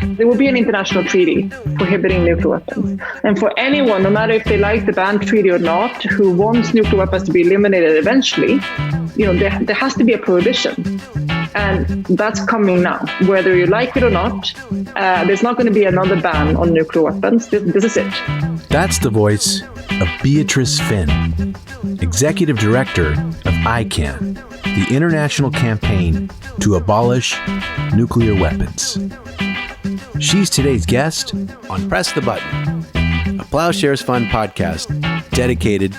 There will be an international treaty prohibiting nuclear weapons. And for anyone, no matter if they like the ban treaty or not, who wants nuclear weapons to be eliminated eventually, there has to be a prohibition. And that's coming now. Whether you like it or not, there's not going to be another ban on nuclear weapons. This is it. That's the voice of Beatrice Fihn, Executive Director of ICAN, the international campaign to abolish nuclear weapons. She's today's guest on Press the Button, a Plowshares Fund podcast dedicated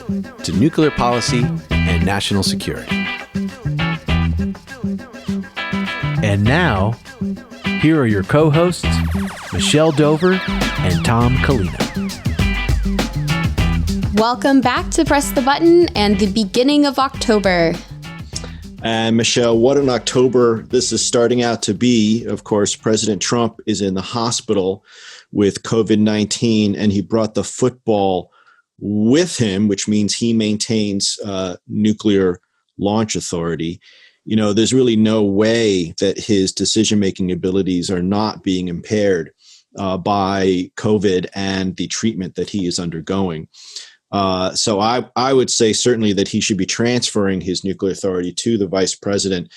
to nuclear policy and national security. And now, here are your co-hosts, Michelle Dover and Tom Kalina. Welcome back to Press the Button and the beginning of October. And Michelle, what an October this is starting out to be. Of course, President Trump is in the hospital with COVID-19, and he brought the football with him, which means he maintains nuclear launch authority. There's really no way that his decision-making abilities are not being impaired by COVID and the treatment that he is undergoing. So I would say certainly that he should be transferring his nuclear authority to the vice president.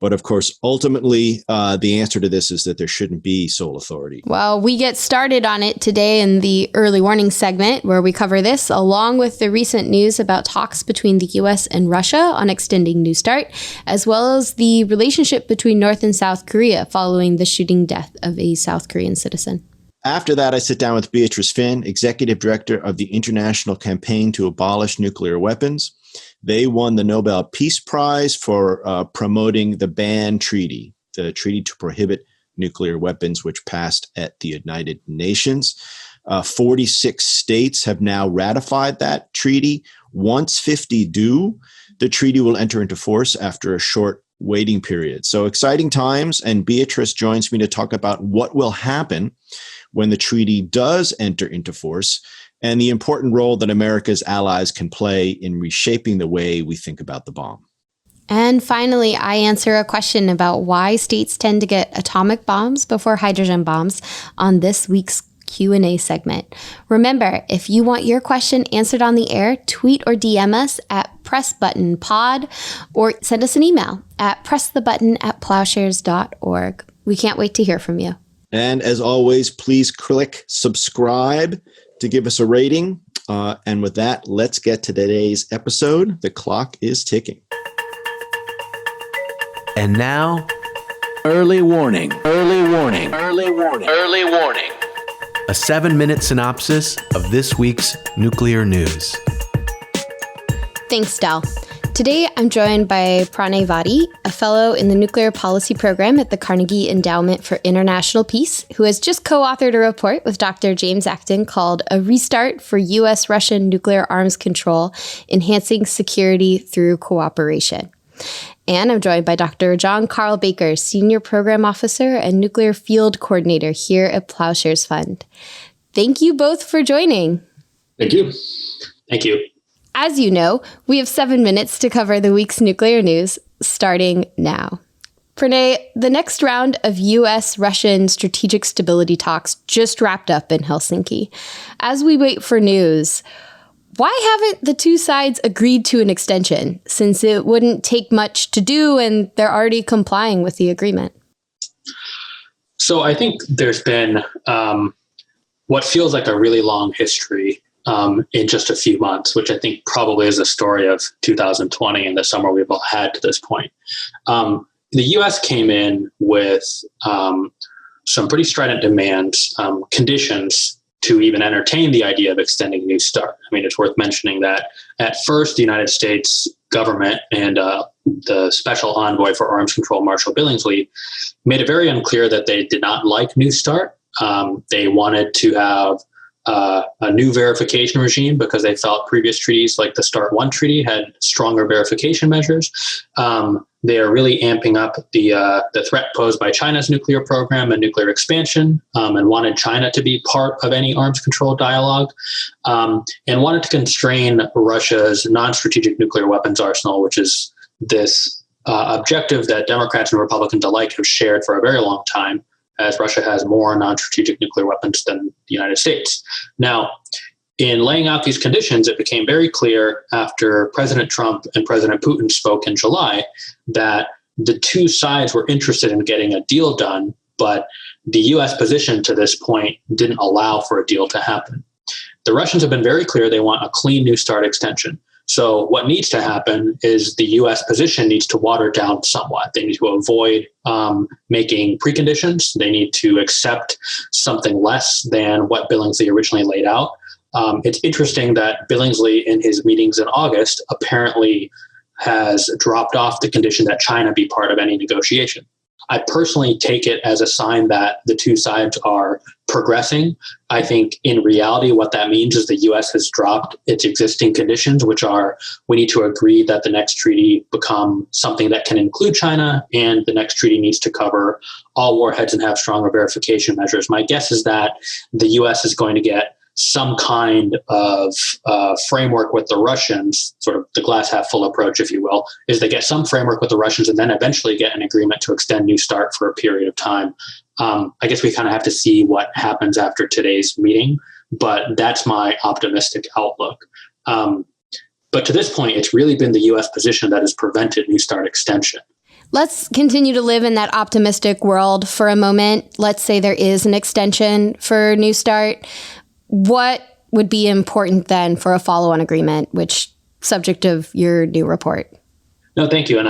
But of course, ultimately, the answer to this is that there shouldn't be sole authority. Well, we get started on it today in the early warning segment where we cover this, along with the recent news about talks between the U.S. and Russia on extending New START, as well as the relationship between North and South Korea following the shooting death of a South Korean citizen. After that, I sit down with Beatrice Fihn, Executive Director of the International Campaign to Abolish Nuclear Weapons. They won the Nobel Peace Prize for promoting the ban treaty, the treaty to prohibit nuclear weapons, which passed at the United Nations. 46 states have now ratified that treaty. Once 50 do, the treaty will enter into force after a short waiting period. So exciting times, and Beatrice joins me to talk about what will happen when the treaty does enter into force, and the important role that America's allies can play in reshaping the way we think about the bomb. And finally, I answer a question about why states tend to get atomic bombs before hydrogen bombs on this week's Q&A segment. Remember, if you want your question answered on the air, tweet or DM us at PressButtonPod or send us an email at pressthebutton@plowshares.org. We can't wait to hear from you. And as always, please click subscribe to give us a rating. And with that, let's get to today's episode. The clock is ticking. And now, early warning. A 7-minute synopsis of this week's nuclear news. Thanks, Del. Today, I'm joined by Pranay Vaddi, a fellow in the nuclear policy program at the Carnegie Endowment for International Peace, who has just co-authored a report with Dr. James Acton called A Restart for U.S.-Russian Nuclear Arms Control, Enhancing Security Through Cooperation. And I'm joined by Dr. John Carl Baker, Senior Program Officer and Nuclear Field Coordinator here at Plowshares Fund. Thank you both for joining. Thank you. Thank you. As you know, we have 7 minutes to cover the week's nuclear news, starting now. Pranay, the next round of U.S.-Russian strategic stability talks just wrapped up in Helsinki. As we wait for news, why haven't the two sides agreed to an extension, since it wouldn't take much to do and they're already complying with the agreement? So I think there's been what feels like a really long history in just a few months, which I think probably is a story of 2020 and the summer we've all had to this point. The U.S. came in with some pretty strident demands, conditions to even entertain the idea of extending New START. I mean, it's worth mentioning that at first, the United States government and the special envoy for arms control, Marshall Billingsley, made it very unclear that they did not like New START. They wanted to have a new verification regime because they felt previous treaties like the START 1 treaty had stronger verification measures. They are really amping up the threat posed by China's nuclear program and nuclear expansion, and wanted China to be part of any arms control dialogue, and wanted to constrain Russia's non-strategic nuclear weapons arsenal, which is this objective that Democrats and Republicans alike have shared for a very long time. as Russia has more non-strategic nuclear weapons than the United States. Now, in laying out these conditions, it became very clear after President Trump and President Putin spoke in July that the two sides were interested in getting a deal done, but the U.S. position to this point didn't allow for a deal to happen. The Russians have been very clear they want a clean New START extension. So what needs to happen is the U.S. position needs to water down somewhat. They need to avoid making preconditions. They need to accept something less than what Billingsley originally laid out. It's interesting that Billingsley, in his meetings in August, apparently has dropped off the condition that China be part of any negotiation. I personally take it as a sign that the two sides are progressing. I think in reality, what that means is the U.S. has dropped its existing conditions, which are we need to agree that the next treaty become something that can include China, and the next treaty needs to cover all warheads and have stronger verification measures. My guess is that the U.S. is going to get some kind of framework with the Russians, sort of the glass half full approach, if you will, is they get some framework with the Russians and then eventually get an agreement to extend New START for a period of time. I guess we kind of have to see what happens after today's meeting, but that's my optimistic outlook. But to this point, it's really been the U.S. position that has prevented New START extension. Let's continue to live in that optimistic world for a moment. Let's say there is an extension for New START. What would be important then for a follow-on agreement, which subject of your new report? No, thank you. And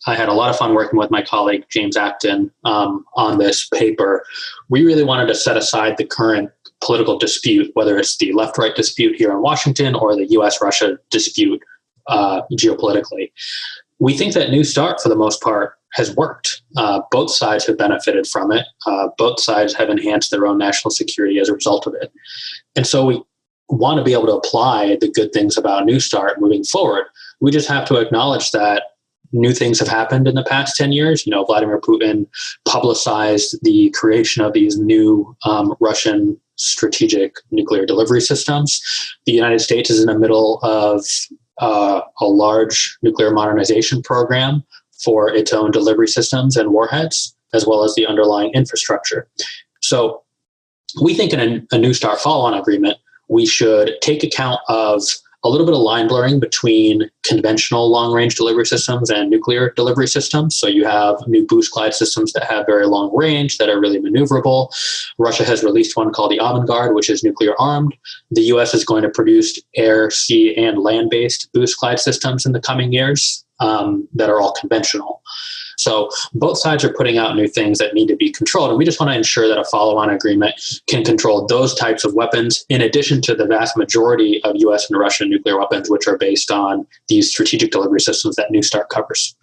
I had a lot of fun working with my colleague, James Acton, on this paper. We really wanted to set aside the current political dispute, whether it's the left-right dispute here in Washington or the U.S.-Russia dispute geopolitically. We think that New START, for the most part, has worked. Both sides have benefited from it. Both sides have enhanced their own national security as a result of it. And so we want to be able to apply the good things about New START moving forward. We just have to acknowledge that new things have happened in the past 10 years. You know, Vladimir Putin publicized the creation of these new Russian strategic nuclear delivery systems. The United States is in the middle of a large nuclear modernization program for its own delivery systems and warheads, as well as the underlying infrastructure. So we think in a New START follow-on agreement, we should take account of a little bit of line blurring between conventional long-range delivery systems and nuclear delivery systems. So you have new boost glide systems that have very long range, that are really maneuverable. Russia has released one called the Avangard, which is nuclear armed. The US is going to produce air, sea, and land-based boost glide systems in the coming years that are all conventional. So both sides are putting out new things that need to be controlled. And we just want to ensure that a follow-on agreement can control those types of weapons, in addition to the vast majority of US and Russian nuclear weapons, which are based on these strategic delivery systems that New START covers.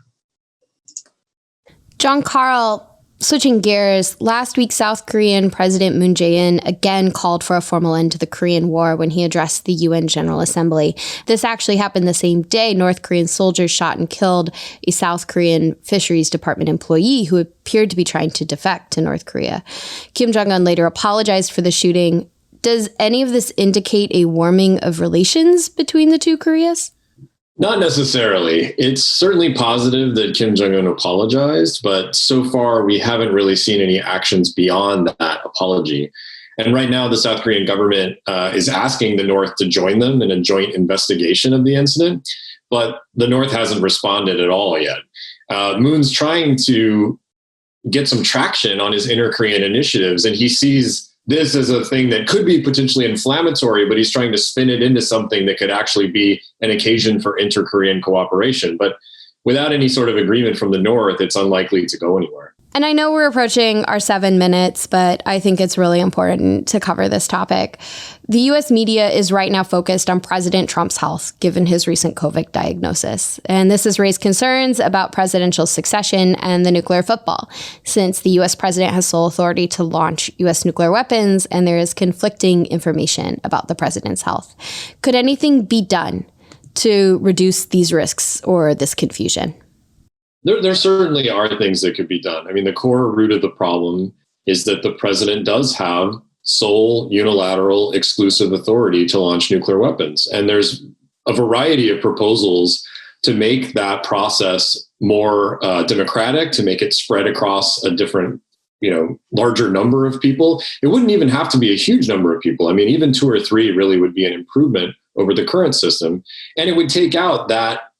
John Carl, switching gears, last week South Korean President Moon Jae-in again called for a formal end to the Korean War when he addressed the UN General Assembly. This actually happened the same day North Korean soldiers shot and killed a South Korean Fisheries Department employee who appeared to be trying to defect to North Korea. Kim Jong-un later apologized for the shooting. Does any of this indicate a warming of relations between the two Koreas? Not necessarily. It's certainly positive that Kim Jong-un apologized, but so far we haven't really seen any actions beyond that apology. And right now the South Korean government is asking the North to join them in a joint investigation of the incident, but the North hasn't responded at all yet. Moon's trying to get some traction on his inter-Korean initiatives, and he sees this is a thing that could be potentially inflammatory, but he's trying to spin it into something that could actually be an occasion for inter-Korean cooperation. But without any sort of agreement from the North, it's unlikely to go anywhere. And I know we're approaching our 7 minutes, but I think it's really important to cover this topic. The U.S. media is right now focused on President Trump's health, given his recent COVID diagnosis. And this has raised concerns about presidential succession and the nuclear football, since the U.S. president has sole authority to launch U.S. nuclear weapons, and there is conflicting information about the president's health. Could anything be done to reduce these risks or this confusion? There certainly are things that could be done. I mean, the core root of the problem is that the president does have sole, unilateral, exclusive authority to launch nuclear weapons. And there's a variety of proposals to make that process more democratic, to make it spread across a different larger number of people. It wouldn't even have to be a huge number of people. I mean, even 2 or 3 really would be an improvement over the current system. And it would take out that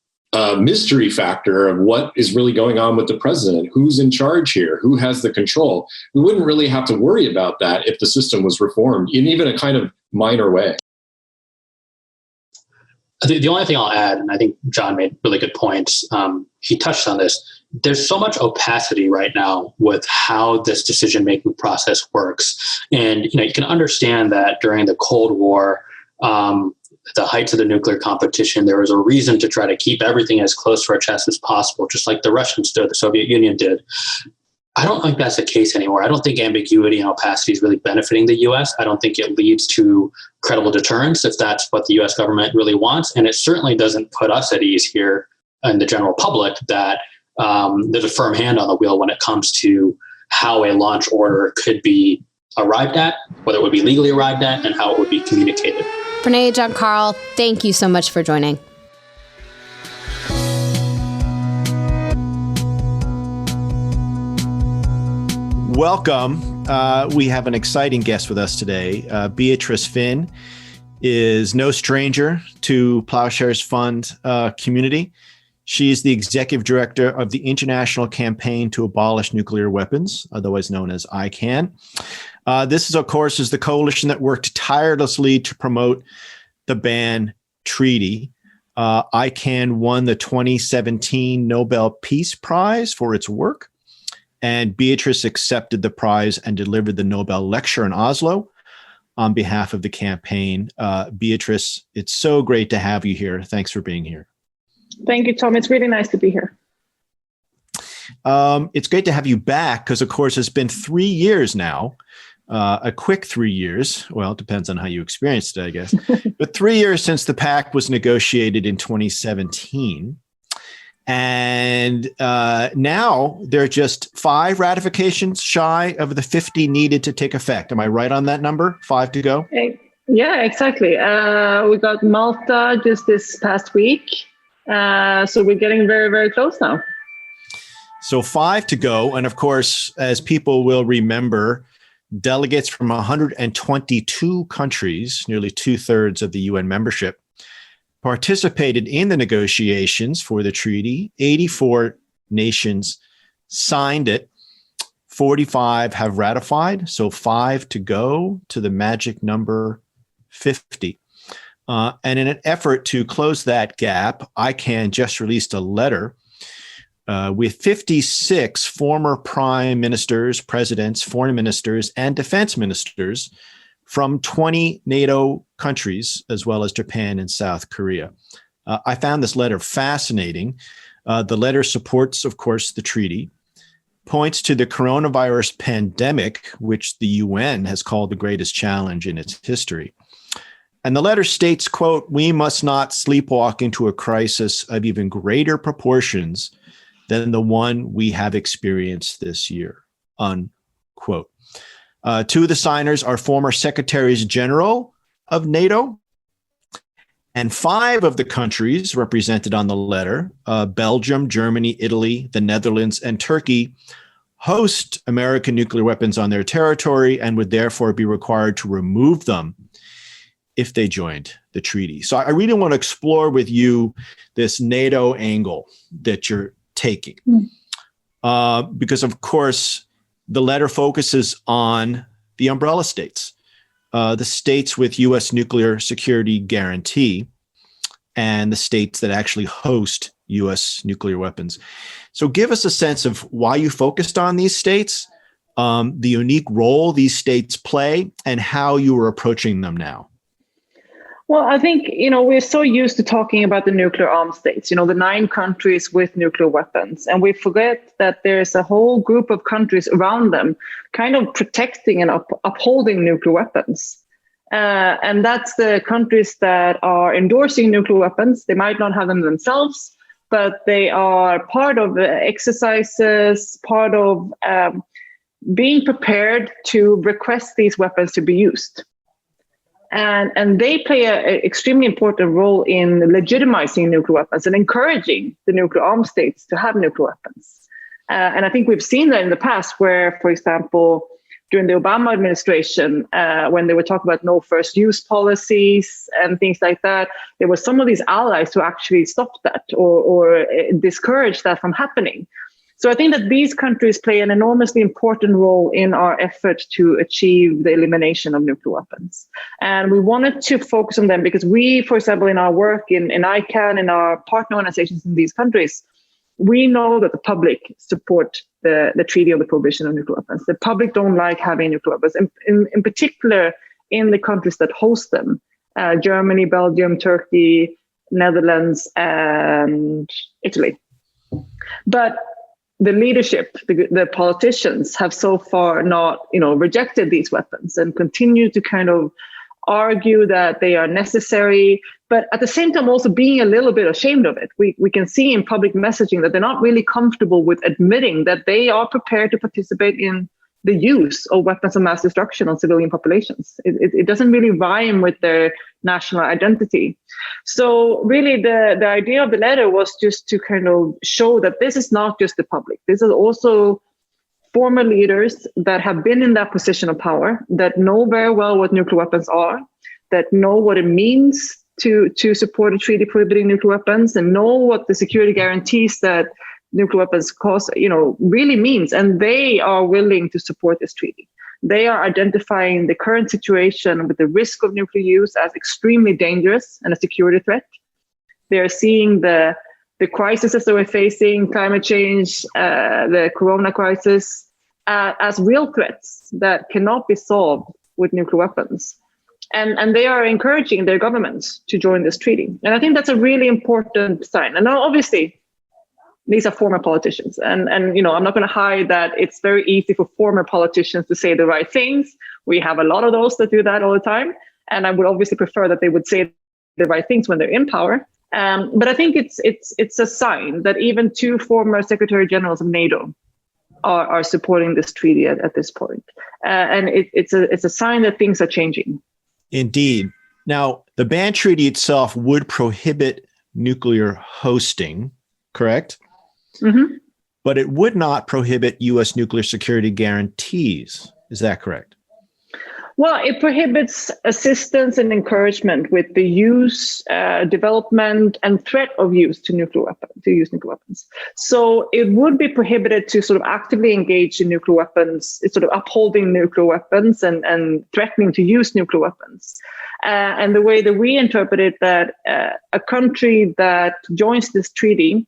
mystery factor of what is really going on with the president, who's in charge here, who has the control. We wouldn't really have to worry about that if the system was reformed in even a kind of minor way. The only thing I'll add, and I think John made really good points, he touched on this, there's so much opacity right now with how this decision-making process works. And you can understand that during the Cold War, the heights of the nuclear competition, there was a reason to try to keep everything as close to our chest as possible, just like the Russians did, the Soviet Union did. I don't think that's the case anymore. I don't think ambiguity and opacity is really benefiting the U.S. I don't think it leads to credible deterrence if that's what the U.S. government really wants. And it certainly doesn't put us at ease here in the general public that there's a firm hand on the wheel when it comes to how a launch order could be arrived at, whether it would be legally arrived at, and how it would be communicated. Pranay, John Carl, thank you so much for joining. Welcome. We have an exciting guest with us today. Beatrice Fihn is no stranger to Plowshares Fund community. She is the executive director of the International Campaign to Abolish Nuclear Weapons, otherwise known as ICAN. This is, of course, the coalition that worked tirelessly to promote the ban treaty. ICAN won the 2017 Nobel Peace Prize for its work, and Beatrice accepted the prize and delivered the Nobel Lecture in Oslo on behalf of the campaign. Beatrice, it's so great to have you here. Thanks for being here. Thank you, Tom. It's really nice to be here. It's great to have you back because, of course, it's been 3 years now. A quick 3 years. Well, it depends on how you experienced it, I guess. But 3 years since the pact was negotiated in 2017. And now there are just 5 ratifications shy of the 50 needed to take effect. Am I right on that number? 5 to go? Yeah, exactly. We got Malta just this past week. So we're getting very, very close now. So 5 to go. And of course, as people will remember, delegates from 122 countries, nearly 2/3 of the UN membership, participated in the negotiations for the treaty. 84 nations signed it. 45 have ratified, so 5 to go to the magic number 50. And in an effort to close that gap, ICAN just released a letter with 56 former prime ministers, presidents, foreign ministers, and defense ministers from 20 NATO countries, as well as Japan and South Korea. I found this letter fascinating. The letter supports, of course, the treaty, points to the coronavirus pandemic, which the UN has called the greatest challenge in its history. And the letter states, quote, "We must not sleepwalk into a crisis of even greater proportions than the one we have experienced this year," unquote. 2 of the signers are former secretaries general of NATO, and 5 of the countries represented on the letter, Belgium, Germany, Italy, the Netherlands, and Turkey, host American nuclear weapons on their territory and would therefore be required to remove them if they joined the treaty. So I really want to explore with you this NATO angle that you're taking. Because, of course, the letter focuses on the umbrella states, the states with U.S. nuclear security guarantee, and the states that actually host U.S. nuclear weapons. So give us a sense of why you focused on these states, the unique role these states play, and how you are approaching them now. Well, I think, we're so used to talking about the nuclear armed states, the 9 countries with nuclear weapons. And we forget that there's a whole group of countries around them kind of protecting and upholding nuclear weapons. And that's the countries that are endorsing nuclear weapons. They might not have them themselves, but they are part of exercises, part of being prepared to request these weapons to be used. And they play an extremely important role in legitimizing nuclear weapons and encouraging the nuclear armed states to have nuclear weapons. And I think we've seen that in the past where, for example, during the Obama administration, when they were talking about no first use policies and things like that, there were some of these allies who actually stopped that or discouraged that from happening. So I think that these countries play an enormously important role in our effort to achieve the elimination of nuclear weapons. And we wanted to focus on them because we, for example, in our work in ICANN, in our partner organizations in these countries, we know that the public support the Treaty on the Prohibition of Nuclear Weapons. The public don't like having nuclear weapons, in particular in the countries that host them, Germany, Belgium, Turkey, Netherlands, and Italy. But the leadership, the politicians have so far not, rejected these weapons and continue to kind of argue that they are necessary, but at the same time also being a little bit ashamed of it. We can see in public messaging that they're not really comfortable with admitting that they are prepared to participate in the use of weapons of mass destruction on civilian populations. It doesn't really rhyme with their national identity. So really the idea of the letter was just to kind of show that this is not just the public. This is also former leaders that have been in that position of power, that know very well what nuclear weapons are, that know what it means to support a treaty prohibiting nuclear weapons, and know what the security guarantees that nuclear weapons cause, really means. And they are willing to support this treaty. They are identifying the current situation with the risk of nuclear use as extremely dangerous and a security threat. They're seeing the crises that we're facing, climate change, the corona crisis, as real threats that cannot be solved with nuclear weapons. And they are encouraging their governments to join this treaty. And I think that's a really important sign. And now, obviously, these are former politicians. And I'm not going to hide that it's very easy for former politicians to say the right things. We have a lot of those that do that all the time. And I would obviously prefer that they would say the right things when they're in power. But I think it's a sign that even two former Secretary Generals of NATO are supporting this treaty at this point. And it's a sign that things are changing. Indeed. Now, the ban treaty itself would prohibit nuclear hosting, correct? Mm-hmm. But it would not prohibit U.S. nuclear security guarantees. Is that correct? Well, it prohibits assistance and encouragement with the use, development, and threat of use to use nuclear weapons. So it would be prohibited to sort of actively engage in nuclear weapons, sort of upholding nuclear weapons and threatening to use nuclear weapons. And the way that we interpret it, that a country that joins this treaty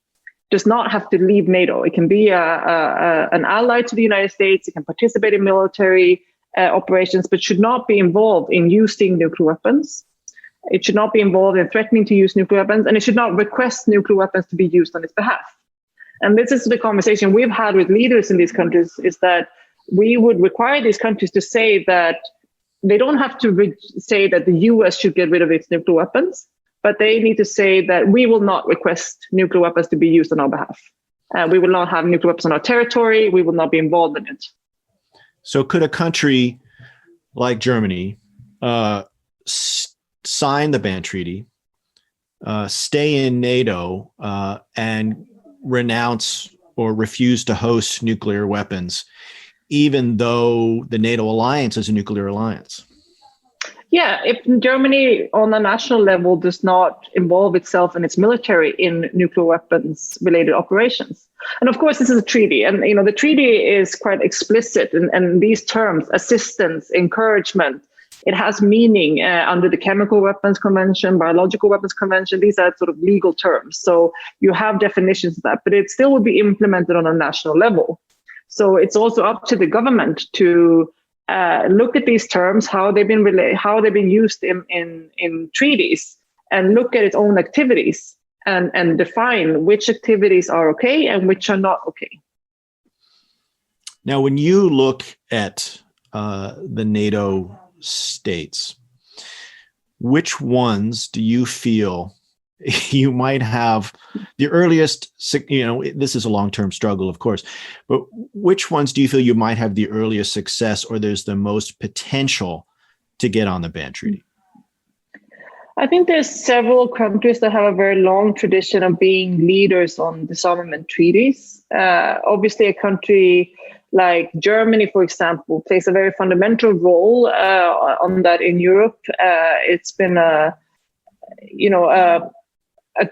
does not have to leave NATO. It can be an ally to the United States. It can participate in military operations, but should not be involved in using nuclear weapons. It should not be involved in threatening to use nuclear weapons, and it should not request nuclear weapons to be used on its behalf. And this is the conversation we've had with leaders in these countries, is that we would require these countries to say that they don't have to say that the US should get rid of its nuclear weapons, but they need to say that we will not request nuclear weapons to be used on our behalf. We will not have nuclear weapons on our territory. We will not be involved in it. So could a country like Germany sign the ban treaty, stay in NATO, and renounce or refuse to host nuclear weapons, even though the NATO alliance is a nuclear alliance? Yeah, if Germany on a national level does not involve itself and its military in nuclear weapons related operations. And of course, this is a treaty, and the treaty is quite explicit, and these terms, assistance, encouragement, it has meaning under the Chemical Weapons Convention, Biological Weapons Convention. These are sort of legal terms. So you have definitions of that, but it still will be implemented on a national level. So it's also up to the government to look at these terms, how they've been used in treaties, and look at its own activities and define which activities are okay and which are not okay. Now, when you look at the NATO states, which ones do you feel you might have the earliest, this is a long-term struggle, of course, but which ones do you feel you might have the earliest success, or there's the most potential to get on the ban treaty? I think there's several countries that have a very long tradition of being leaders on disarmament treaties. Obviously, a country like Germany, for example, plays a very fundamental role on that in Europe. It's been a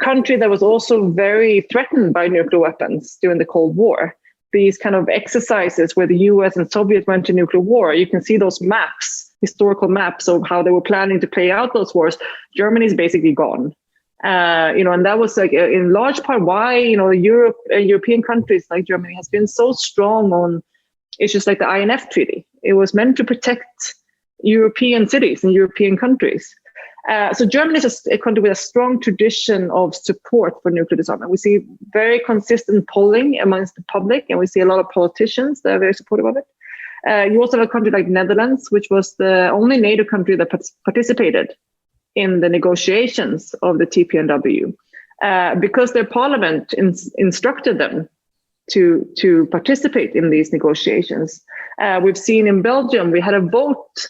country that was also very threatened by nuclear weapons during the Cold War. These kind of exercises where the US and Soviet went to nuclear war, you can see those maps, historical maps of how they were planning to play out those wars. Germany is basically gone. And that was like in large part why, European countries like Germany has been so strong on issues like the INF Treaty. It was meant to protect European cities and European countries. So Germany is a country with a strong tradition of support for nuclear disarmament. We see very consistent polling amongst the public, and we see a lot of politicians that are very supportive of it. You also have a country like Netherlands, which was the only NATO country that participated in the negotiations of the TPNW, because their parliament instructed them to participate in these negotiations. We've seen in Belgium, we had a vote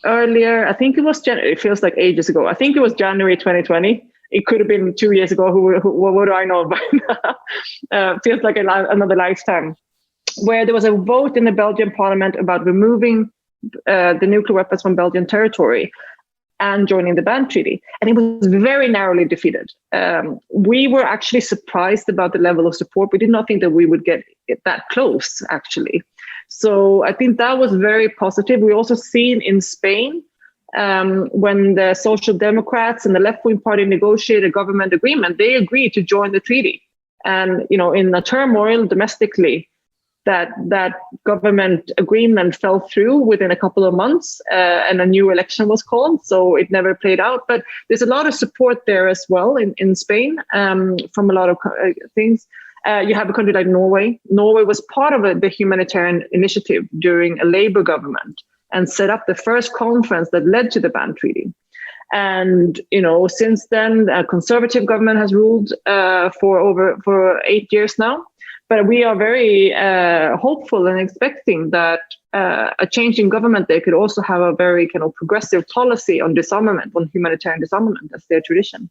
earlier, I think it was January, it feels like ages ago. I think it was January 2020. It could have been 2 years ago. What do I know about? Feels like another lifetime. Where there was a vote in the Belgian parliament about removing the nuclear weapons from Belgian territory and joining the ban treaty. And it was very narrowly defeated. We were actually surprised about the level of support. We did not think that we would get that close, actually. So I think that was very positive. We also seen in Spain, when the Social Democrats and the left-wing party negotiated a government agreement, they agreed to join the treaty. And, in the turmoil domestically, that government agreement fell through within a couple of months, and a new election was called, so it never played out. But there's a lot of support there as well in Spain, from a lot of things. You have a country like Norway. Norway was part of the humanitarian initiative during a Labour government and set up the first conference that led to the ban treaty. And, since then, a conservative government has ruled for 8 years now. But we are very hopeful and expecting that a change in government there could also have a very kind of progressive policy on disarmament, on humanitarian disarmament. That's their tradition.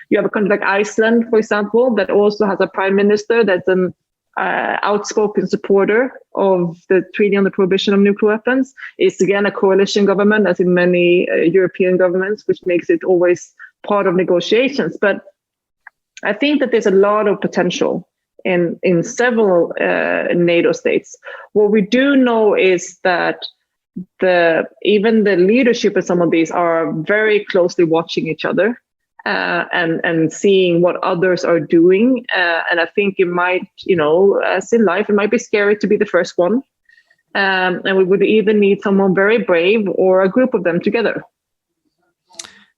You have a country like Iceland, for example, that also has a prime minister that's an outspoken supporter of the Treaty on the Prohibition of Nuclear Weapons. It's again a coalition government, as in many European governments, which makes it always part of negotiations. But I think that there's a lot of potential in several NATO states. What we do know is that even the leadership of some of these are very closely watching each other. And seeing what others are doing. And I think it might, as in life, it might be scary to be the first one. And we would either need someone very brave or a group of them together.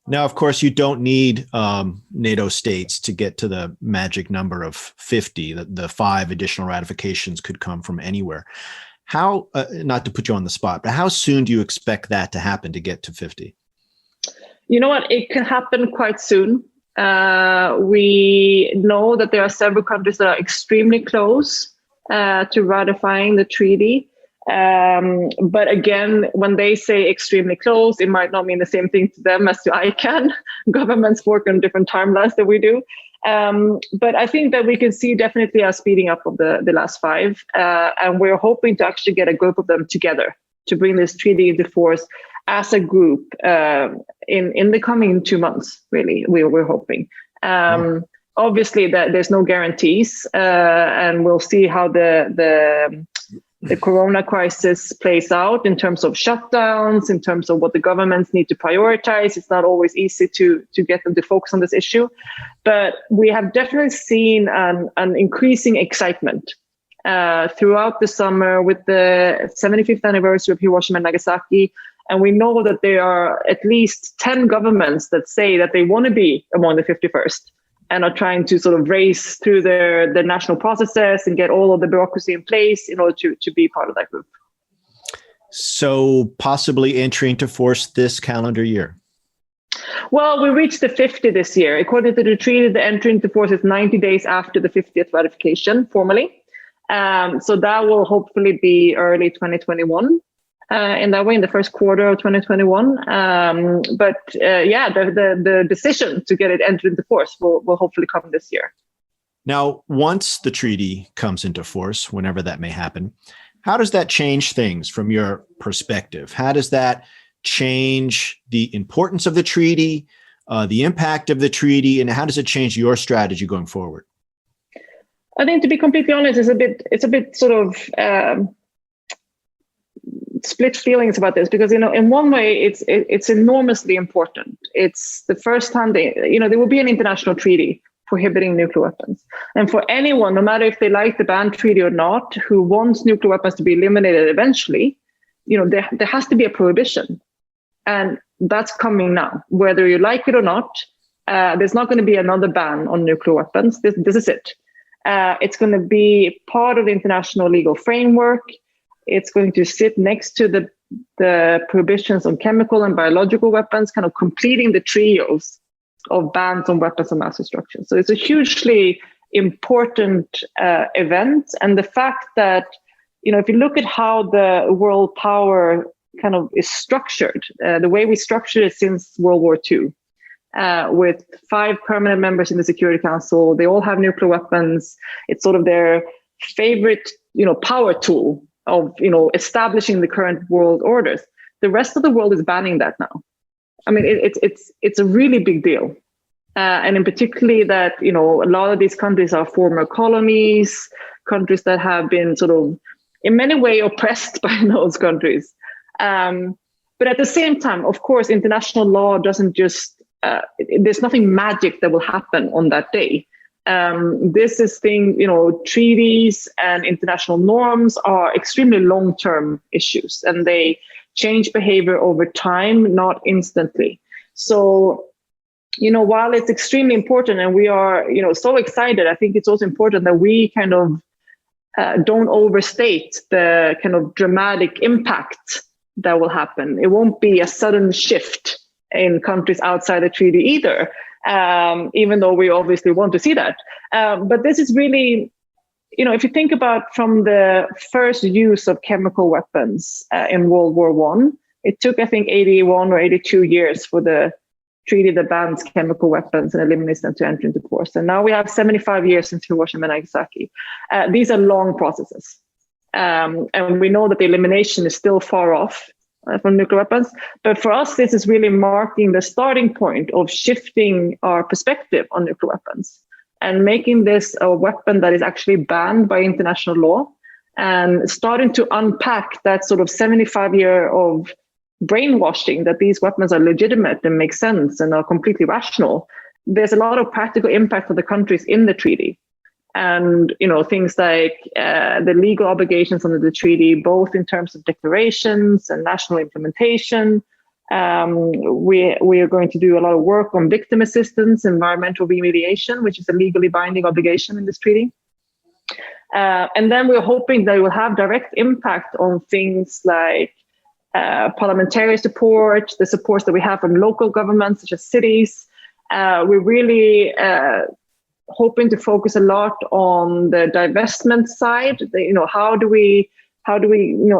Now, of course, you don't need NATO states to get to the magic number of 50. The 5 additional ratifications could come from anywhere. How, not to put you on the spot, but how soon do you expect that to happen to get to 50? You know what? It can happen quite soon. We know that there are several countries that are extremely close to ratifying the treaty. But again, when they say extremely close, it might not mean the same thing to them as to ICANN. Governments work on different timelines than we do. But I think that we can see definitely a speeding up of the last 5. And we're hoping to actually get a group of them together to bring this treaty into force as a group in the coming 2 months, really, we're hoping. Obviously, that there's no guarantees, and we'll see how the corona crisis plays out in terms of shutdowns, in terms of what the governments need to prioritize. It's not always easy to get them to focus on this issue. But we have definitely seen an increasing excitement throughout the summer with the 75th anniversary of Hiroshima and Nagasaki. And we know that there are at least 10 governments that say that they want to be among the 51st and are trying to sort of race through their national processes and get all of the bureaucracy in place in order to be part of that group. So possibly entry into force this calendar year? Well, we reached the 50 this year. According to the treaty, the entry into force is 90 days after the 50th ratification formally. So that will hopefully be early 2021. in that way in the first quarter of 2021. The decision to get it entered into force will hopefully come this year. Now, once the treaty comes into force, whenever that may happen, how does that change things from your perspective? How does that change the importance of the treaty, the impact of the treaty, and how does it change your strategy going forward? I think, to be completely honest, it's a bit sort of split feelings about this, because in one way it's enormously important. It's the first time there will be an international treaty prohibiting nuclear weapons, and for anyone, no matter if they like the ban treaty or not, who wants nuclear weapons to be eliminated eventually, there has to be a prohibition, and that's coming now, whether you like it or not. There's not going to be another ban on nuclear weapons. This is it. It's going to be part of the international legal framework. It's going to sit next to the prohibitions on chemical and biological weapons, kind of completing the trios of bans on weapons of mass destruction. So it's a hugely important event. And the fact that, if you look at how the world power kind of is structured, the way we structured it since World War II, with 5 permanent members in the Security Council, they all have nuclear weapons. It's sort of their favorite, power tool of, establishing the current world orders. The rest of the world is banning that now. I mean, it's a really big deal. And in particularly that, a lot of these countries are former colonies, countries that have been sort of in many ways oppressed by those countries. But at the same time, of course, international law doesn't just, there's nothing magic that will happen on that day. This is treaties and international norms are extremely long-term issues, and they change behavior over time, not instantly. So, while it's extremely important and we are, so excited, I think it's also important that we kind of don't overstate the kind of dramatic impact that will happen. It won't be a sudden shift in countries outside the treaty either, even though we obviously want to see that. But this is really, if you think about from the first use of chemical weapons in World War I, it took, I think, 81 or 82 years for the treaty that bans chemical weapons and eliminates them to enter into force. And now we have 75 years since Hiroshima and Nagasaki. These are long processes. And we know that the elimination is still far off from nuclear weapons. But for us, this is really marking the starting point of shifting our perspective on nuclear weapons and making this a weapon that is actually banned by international law, and starting to unpack that sort of 75-year of brainwashing that these weapons are legitimate and make sense and are completely rational. There's a lot of practical impact for the countries in the treaty. And, things like the legal obligations under the treaty, both in terms of declarations and national implementation. We are going to do a lot of work on victim assistance, environmental remediation, which is a legally binding obligation in this treaty. And then we're hoping that it will have direct impact on things like parliamentary support, the supports that we have from local governments, such as cities. We're really hoping to focus a lot on the divestment side. How do we,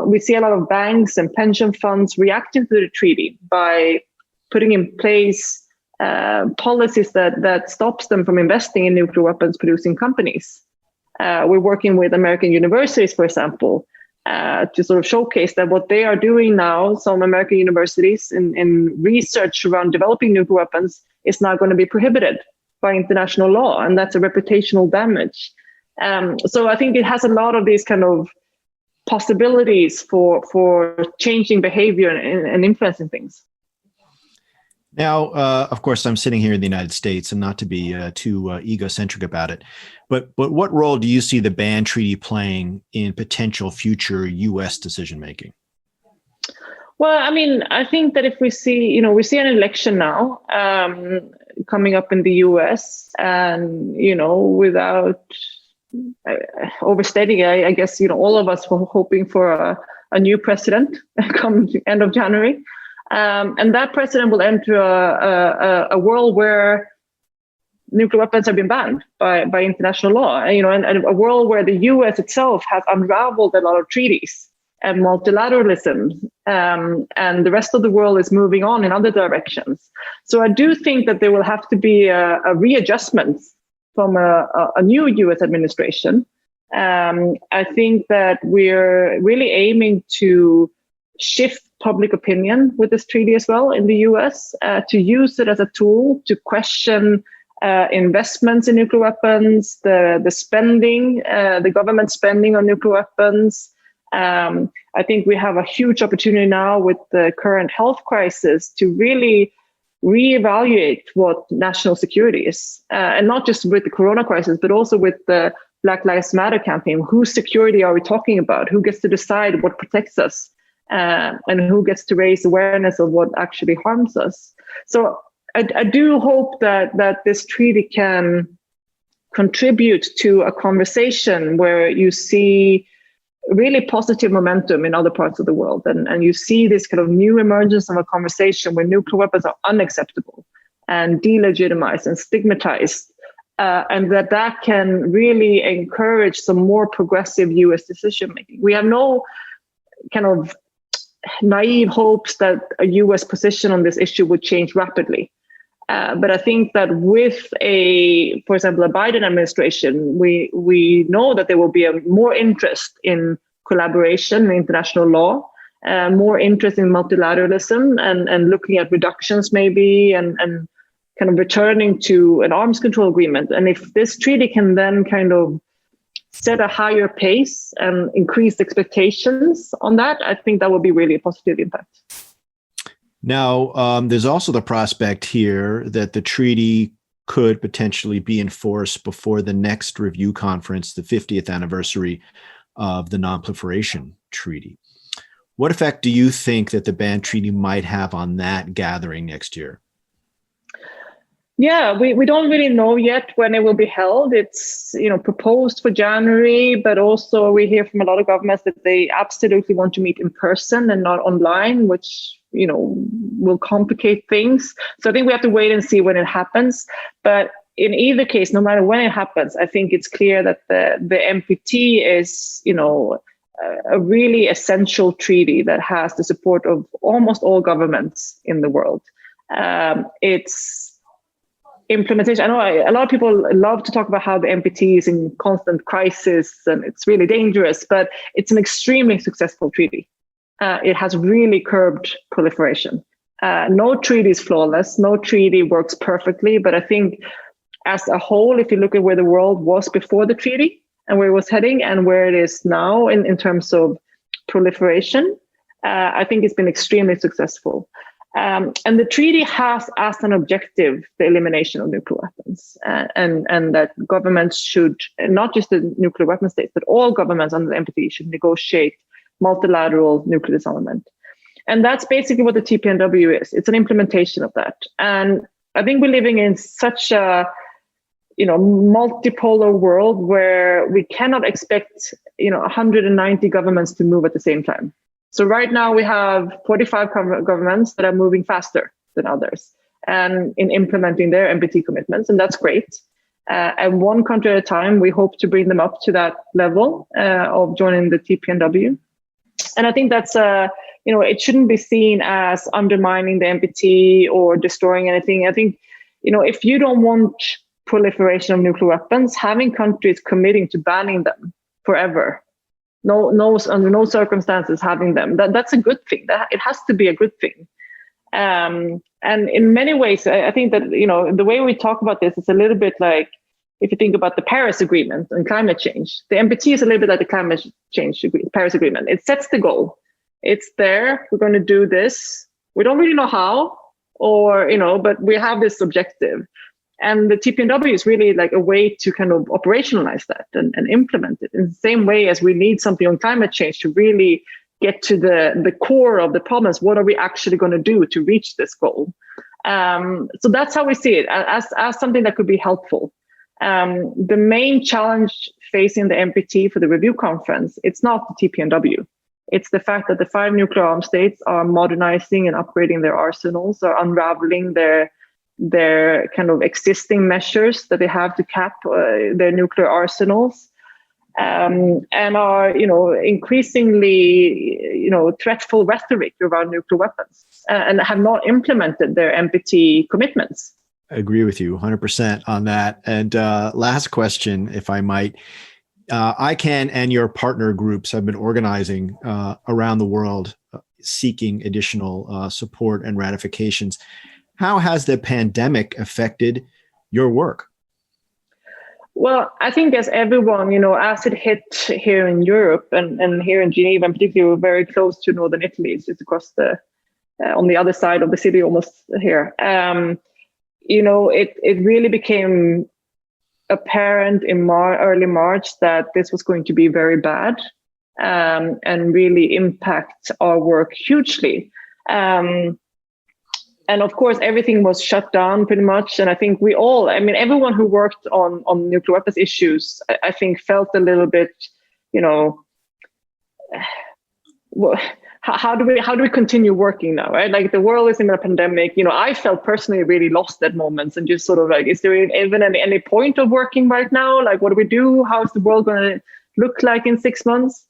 we see a lot of banks and pension funds reacting to the treaty by putting in place policies that stops them from investing in nuclear weapons producing companies. We're working with American universities, for example, to sort of showcase that what they are doing now, some American universities in research around developing nuclear weapons, is now going to be prohibited by international law, and that's a reputational damage. So I think it has a lot of these kind of possibilities for changing behavior and influencing things. Now, of course, I'm sitting here in the United States, and not to be too egocentric about it, but what role do you see the ban treaty playing in potential future U.S. decision making? Well, I mean, I think that if we see, we see an election now coming up in the U.S., and without overstating, I guess all of us were hoping for a new president come end of January. And that president will enter a world where nuclear weapons have been banned by international law, and a world where the U.S. itself has unraveled a lot of treaties and multilateralism, and the rest of the world is moving on in other directions. So I do think that there will have to be a readjustment from a new US administration. I think that we're really aiming to shift public opinion with this treaty as well in the US, to use it as a tool to question investments in nuclear weapons, the spending, the government spending on nuclear weapons. I think we have a huge opportunity now with the current health crisis to really reevaluate what national security is, and not just with the corona crisis, but also with the Black Lives Matter campaign. Whose security are we talking about? Who gets to decide what protects us, and who gets to raise awareness of what actually harms us? So I do hope that this treaty can contribute to a conversation where you see really positive momentum in other parts of the world. And you see this kind of new emergence of a conversation where nuclear weapons are unacceptable and delegitimized and stigmatized. And that can really encourage some more progressive US decision making. We have no kind of naive hopes that a US position on this issue would change rapidly. But I think that with for example, a Biden administration, we know that there will be more interest in collaboration in international law, more interest in multilateralism and looking at reductions maybe, and kind of returning to an arms control agreement. And if this treaty can then kind of set a higher pace and increase expectations on that, I think that will be really a positive impact. Now, there's also the prospect here that the treaty could potentially be enforced before the next review conference, the 50th anniversary of the Non-Proliferation Treaty. What effect do you think that the ban treaty might have on that gathering next year? Yeah, we don't really know yet when it will be held. It's proposed for January, but also we hear from a lot of governments that they absolutely want to meet in person and not online, which will complicate things. So I think we have to wait and see when it happens. But in either case, no matter when it happens, I think it's clear that the NPT is a really essential treaty that has the support of almost all governments in the world. It's implementation. I know a lot of people love to talk about how the NPT is in constant crisis and it's really dangerous, but it's an extremely successful treaty. It has really curbed proliferation. No treaty is flawless. No treaty works perfectly. But I think as a whole, if you look at where the world was before the treaty and where it was heading and where it is now in terms of proliferation, I think it's been extremely successful. And the treaty has as an objective the elimination of nuclear weapons, and that governments should, not just the nuclear weapon states, but all governments under the NPT should negotiate multilateral nuclear disarmament. And that's basically what the TPNW is. It's an implementation of that. And I think we're living in such a multipolar world where we cannot expect 190 governments to move at the same time. So right now we have 45 governments that are moving faster than others and in implementing their NPT commitments, and that's great. And one country at a time, we hope to bring them up to that level of joining the TPNW. And I think that's it shouldn't be seen as undermining the NPT or destroying anything. I think if you don't want proliferation of nuclear weapons, having countries committing to banning them forever, under no circumstances having them, that's a good thing. That it has to be a good thing. And in many ways, I think that the way we talk about this is a little bit like if you think about the Paris Agreement and climate change. The NPT is a little bit like the climate change Paris Agreement. It sets the goal. It's there. We're going to do this. We don't really know how, but we have this objective. And the TPNW is really like a way to kind of operationalize that and implement it in the same way as we need something on climate change to really get to the core of the problems. What are we actually going to do to reach this goal? So that's how we see it, as something that could be helpful. The main challenge facing the NPT for the review conference, it's not the TPNW. It's the fact that the 5 nuclear armed states are modernizing and upgrading their arsenals, are unraveling their kind of existing measures that they have to cap their nuclear arsenals. and our, increasingly, threatful rhetoric around nuclear weapons, and have not implemented their NPT commitments. I agree with you 100% on that. And last question, if I might. ICANN and your partner groups have been organizing around the world, seeking additional support and ratifications. How has the pandemic affected your work? Well, I think as everyone, as it hit here in Europe and here in Geneva, and particularly we're very close to northern Italy, it's just across on the other side of the city, almost here. It really became apparent in early March that this was going to be very bad, and really impact our work hugely. And of course, everything was shut down pretty much. And I think everyone who worked on nuclear weapons issues, I think felt a little bit, how do we continue working now, right? Like the world is in a pandemic. I felt personally really lost at moments and just sort of like, is there even any point of working right now? Like, what do we do? How is the world going to look like in 6 months?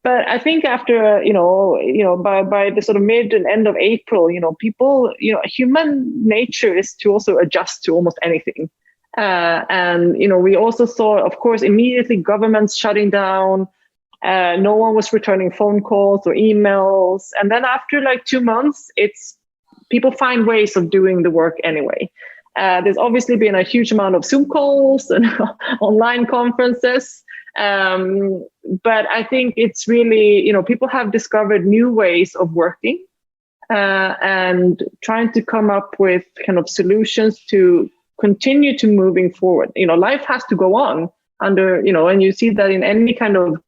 But I think after, by the sort of mid and end of April, people, human nature is to also adjust to almost anything. And we also saw, of course, immediately governments shutting down. No one was returning phone calls or emails. And then after like 2 months, people find ways of doing the work anyway. There's obviously been a huge amount of Zoom calls and online conferences. But I think it's really, people have discovered new ways of working and trying to come up with kind of solutions to continue to moving forward. Life has to go on under, and you see that in any kind of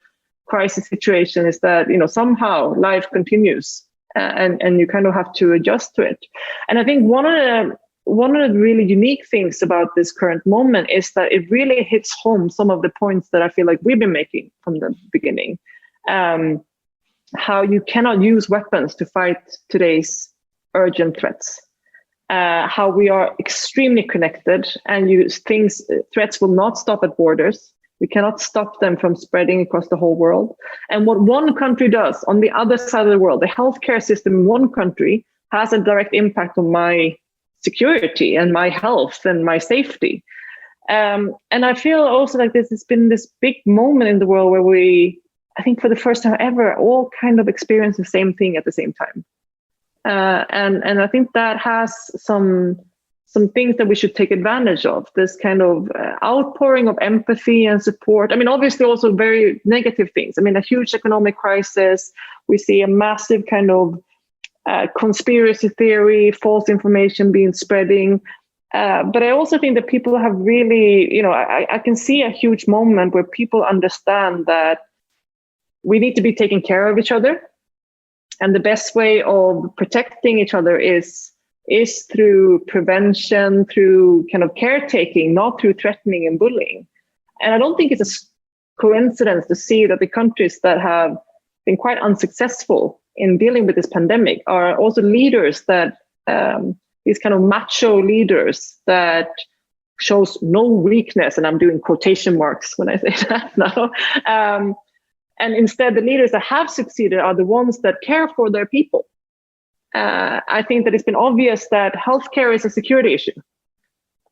crisis situation is that, somehow life continues and you kind of have to adjust to it. And I think one of the really unique things about this current moment is that it really hits home some of the points that I feel like we've been making from the beginning. How you cannot use weapons to fight today's urgent threats. How we are extremely connected and threats will not stop at borders. We cannot stop them from spreading across the whole world. And what one country does on the other side of the world, the healthcare system in one country has a direct impact on my security and my health and my safety. And I feel also like this has been this big moment in the world where we, I think for the first time ever, all kind of experience the same thing at the same time. And I think that has some things that we should take advantage of, this kind of outpouring of empathy and support. I mean, obviously also very negative things. I mean, a huge economic crisis. We see a massive kind of conspiracy theory, false information being spreading. But I also think that people have really, I can see a huge moment where people understand that we need to be taking care of each other. And the best way of protecting each other is through prevention, through kind of caretaking, not through threatening and bullying. And I don't think it's a coincidence to see that the countries that have been quite unsuccessful in dealing with this pandemic are also leaders that, these kind of macho leaders that shows no weakness, and I'm doing quotation marks when I say that now. And instead, the leaders that have succeeded are the ones that care for their people. I think that it's been obvious that healthcare is a security issue.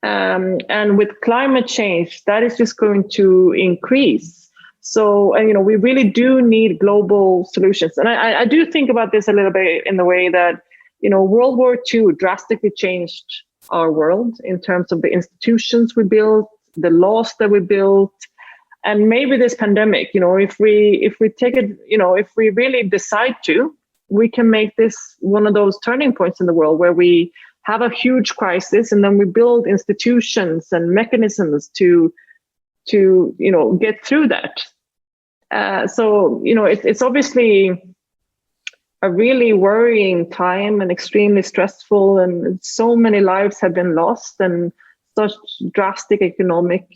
And with climate change, that is just going to increase. So, we really do need global solutions. And I do think about this a little bit in the way that, World War II drastically changed our world in terms of the institutions we built, the laws that we built. And maybe this pandemic, if we take it, if we really decide to, we can make this one of those turning points in the world where we have a huge crisis and then we build institutions and mechanisms to get through that. So it's obviously a really worrying time and extremely stressful, and so many lives have been lost and such drastic economic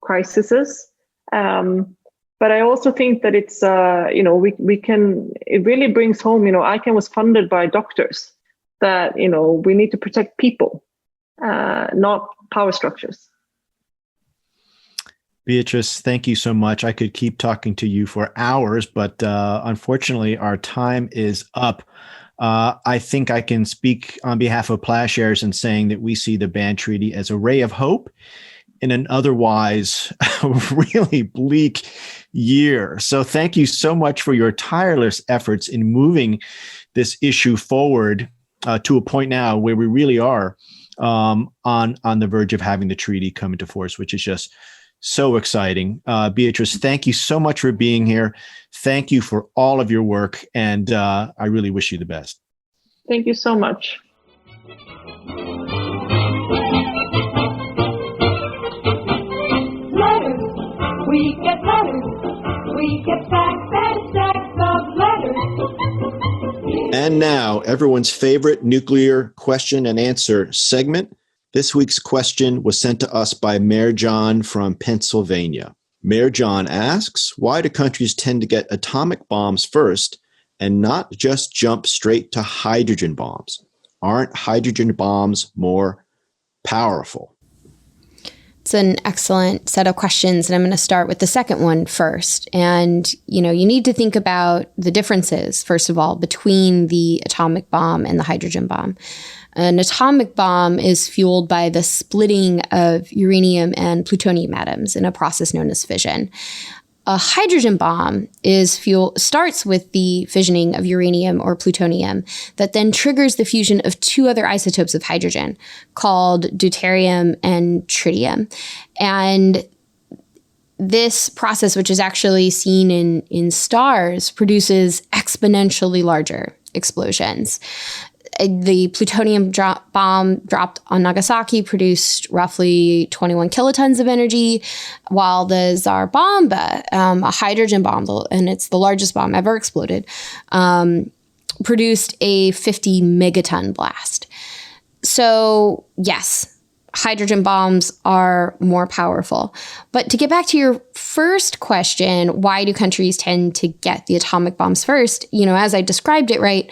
crises. But I also think that it's, it really brings home, ICANN was funded by doctors, that, we need to protect people, not power structures. Beatrice, thank you so much. I could keep talking to you for hours, but unfortunately, our time is up. I think I can speak on behalf of Plowshares in saying that we see the ban treaty as a ray of hope in an otherwise really bleak year. So thank you so much for your tireless efforts in moving this issue forward to a point now where we really are on the verge of having the treaty come into force, which is just so exciting. Beatrice, thank you so much for being here. Thank you for all of your work, and I really wish you the best. Thank you so much. Letters, we get letters, we get stacks and stacks of letters. And now, everyone's favorite nuclear question and answer segment. This week's question was sent to us by Mayor John from Pennsylvania. Mayor John asks, why do countries tend to get atomic bombs first and not just jump straight to hydrogen bombs? Aren't hydrogen bombs more powerful? It's an excellent set of questions, and I'm going to start with the second one first. And, you need to think about the differences, first of all, between the atomic bomb and the hydrogen bomb. An atomic bomb is fueled by the splitting of uranium and plutonium atoms in a process known as fission. A hydrogen bomb starts with the fissioning of uranium or plutonium that then triggers the fusion of two other isotopes of hydrogen called deuterium and tritium. And this process, which is actually seen in stars, produces exponentially larger explosions. The plutonium bomb dropped on Nagasaki produced roughly 21 kilotons of energy, while the Tsar Bomba, a hydrogen bomb, and it's the largest bomb ever exploded, produced a 50 megaton blast. So yes, hydrogen bombs are more powerful. But to get back to your first question, why do countries tend to get the atomic bombs first? As I described it, right,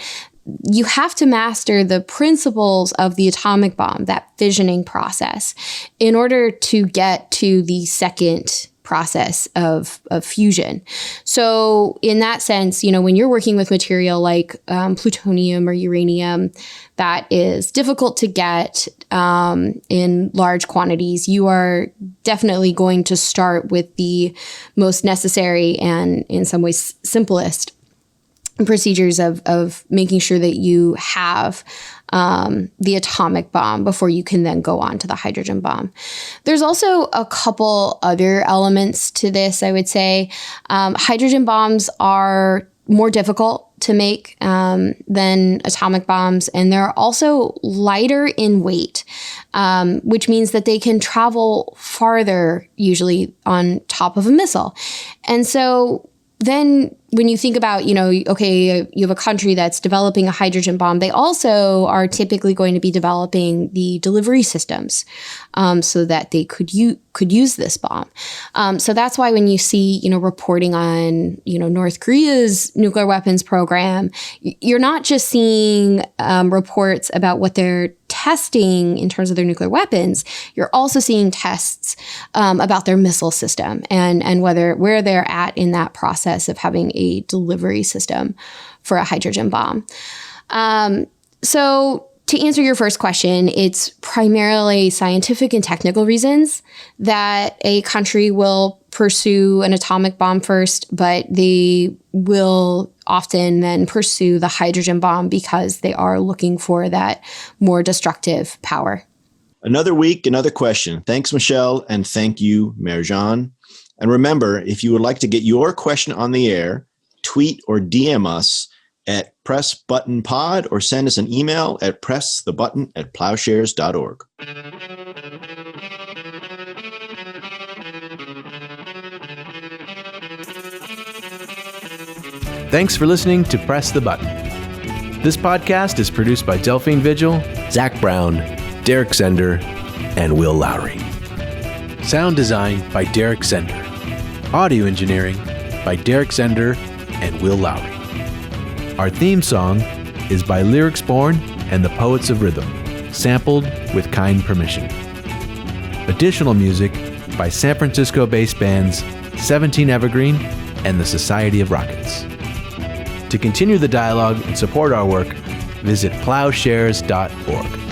you have to master the principles of the atomic bomb, that fissioning process, in order to get to the second process of fusion. So in that sense, when you're working with material like plutonium or uranium that is difficult to get in large quantities, you are definitely going to start with the most necessary and in some ways simplest procedures of making sure that you have the atomic bomb before you can then go on to the hydrogen bomb. There's also a couple other elements to this, I would say. Hydrogen bombs are more difficult to make than atomic bombs, and they're also lighter in weight, which means that they can travel farther, usually on top of a missile. And so then when you think about, okay, you have a country that's developing a hydrogen bomb, they also are typically going to be developing the delivery systems so that they could use this bomb. So that's why when you see, reporting on, North Korea's nuclear weapons program, you're not just seeing reports about what they're testing in terms of their nuclear weapons. You're also seeing tests about their missile system and where they're at in that process of having a delivery system for a hydrogen bomb. So to answer your first question, it's primarily scientific and technical reasons that a country will pursue an atomic bomb first, but they will often then pursue the hydrogen bomb because they are looking for that more destructive power. Another week, another question. Thanks, Michelle, and thank you, Mayor John. And remember, if you would like to get your question on the air, tweet or DM us at PressButtonPod or send us an email at pressthebutton@plowshares.org. Thanks for listening to Press the Button. This podcast is produced by Delphine Vigil, Zach Brown, Derek Zender, and Will Lowry. Sound design by Derek Zender. Audio engineering by Derek Zender and Will Lowry. Our theme song is by Lyricsborn and the Poets of Rhythm, sampled with kind permission. Additional music by San Francisco-based bands 17 Evergreen and the Society of Rockets. To continue the dialogue and support our work, visit plowshares.org.